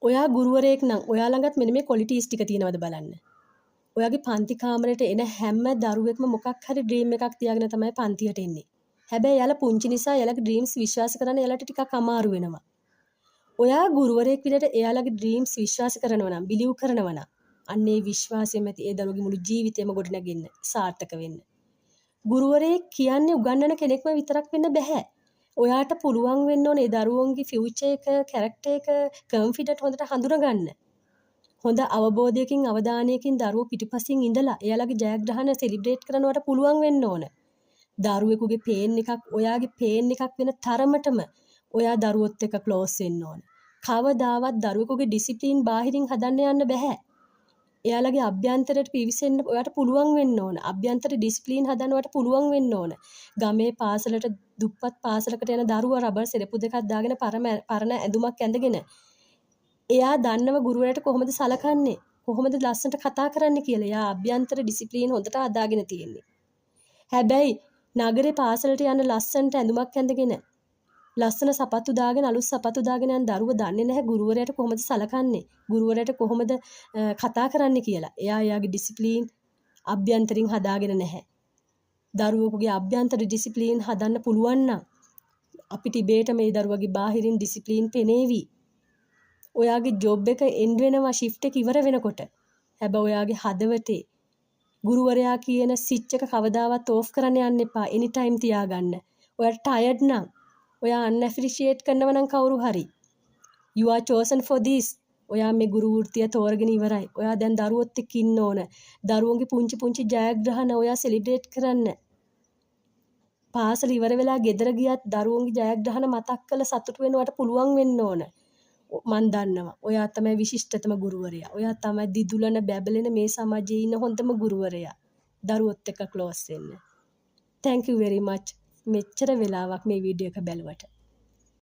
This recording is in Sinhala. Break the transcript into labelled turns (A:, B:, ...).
A: ඔයා ගුරුවරයෙක් නම් ඔයා ළඟත් මෙන්න මේ ක්වොලිටිස් ටික තියෙනවද බලන්න. ඔයාගේ පන්ති කාමරයට එන හැම දරුවෙක්ම මොකක් හරි ඩ්‍රීම් එකක් තියාගෙන තමයි පන්තියට එන්නේ. හැබැයි යාලා පුංචි නිසා යාලගේ ඩ්‍රීම්ස් විශ්වාස කරන්න යාලට ටිකක් අමාරු වෙනවා. ඔයා ගුරුවරයෙක් විදිහට එයාලගේ ඩ්‍රීම්ස් විශ්වාස කරනවා නම් බිලිව් කරනවා නම් අන්න ඒ විශ්වාසයෙන් ඇති ඒ දරුවගේ මුළු ජීවිතේම ගොඩනගෙන්න සාර්ථක වෙන්න. ගුරුවරයෙක් කියන්නේ උගන්වන කෙනෙක්ම විතරක් වෙන්න බෑ. ඔයාට පුළුවන් වෙන්න ඕනේ ඒ දරුවන්ගේ ෆියුචර් එක, කැරක්ටර් එක, කොන්ෆිඩන්ට් හොඳට හඳුනගන්න. හොඳ අවබෝධයකින් අවධානයකින් දරුවෝ පිටිපසින් ඉඳලා එයාලගේ ජයග්‍රහණ සෙලිබ්‍රේට් කරනවට පුළුවන් වෙන්න ඕන. දරුවෙකුගේ පේන් එකක් ඔයාගේ පේන් එකක් වෙන තරමටම ඔයා දරුවොත් එක්ක ක්ලෝස් වෙන්න ඕන. කවදාවත් දරුවෙකුගේ ඩිසිප්ලින් බාහිරින් හදන්න යන්න බෑ. එයාලගේ අභ්‍යන්තරයට පිවිසෙන්න ඔයාට පුළුවන් වෙන්න ඕන. අභ්‍යන්තර ඩිසිප්ලින් හදනවට පුළුවන් වෙන්න ඕන. ගමේ පාසලට දුප්පත් පාසලකට යන දරුවා රබර් සෙරප්පු දෙකක් දාගෙන පරණ ඇඳුමක් ඇඳගෙන එයා දන්නව ගුරුවරයාට කොහොමද සලකන්නේ? කොහොමද ලස්සනට කතා කරන්නේ කියලා. එයා අභ්‍යන්තර ඩිසිප්ලින් හොඳට අදාගෙන තියෙන්නේ. හැබැයි නගරේ පාසලට යන ලස්සනට ඇඳුමක් ඇඳගෙන ලස්සන සපත්තු දාගෙන අලුත් සපත්තු දාගෙන යන දරුවා දන්නේ නැහැ ගුරුවරයාට කොහොමද සලකන්නේ? ගුරුවරයාට කොහොමද කතා කරන්නේ කියලා. එයා එයාගේ ඩිසිප්ලින් අභ්‍යන්තරින් හදාගෙන නැහැ. දරුවෙකුගේ අභ්‍යන්තර ඩිසිප්ලින් හදන්න පුළුවන් නම් අපිට ඉබේට මේ දරුවගේ බාහිරින් ඩිසිප්ලින් පෙනේවි. ඔයාගේ ජොබ් එක එන්ඩ් වෙනවා ෂිෆ්ට් එක ඉවර වෙනකොට. හැබැයි ඔයාගේ හදවතේ ගුරුවරයා කියන ස්විච් එක කවදාවත් ඕෆ් කරන්න යන්න එපා. එනි ටයිම් තියාගන්න. ඔයාට ටයර්ඩ් නම් ඔයා අන්ඇප්‍රීෂিয়েට් කරනවා නම් කවුරු හරි you are chosen for this. ඔයා මේ ගුරු වෘත්තිය තෝරගෙන ඉවරයි. ඔයා දැන් දරුවොත් එක්ක ඉන්න ඕන. දරුවන්ගේ පුංචි පුංචි ජයග්‍රහණ ඔයා සෙලිබ්‍රේට් කරන්න. පාසල ඉවර වෙලා ගෙදර ගියත් දරුවන්ගේ ජයග්‍රහණ මතක් කරලා සතුටු වෙනවට පුළුවන් වෙන්න ඕන. මන් දන්නවා. ඔයා තමයි විශිෂ්ටතම ගුරුවරයා. ඔයා තමයි දිදුලන බැබලෙන මේ සමාජයේ ඉන්න හොඳම ගුරුවරයා. දරුවොත් එක්ක ක්ලෝස් වෙන්න. Thank you very much. මෙච්චර වෙලාවක් මේ වීඩියෝ එක බැලුවට.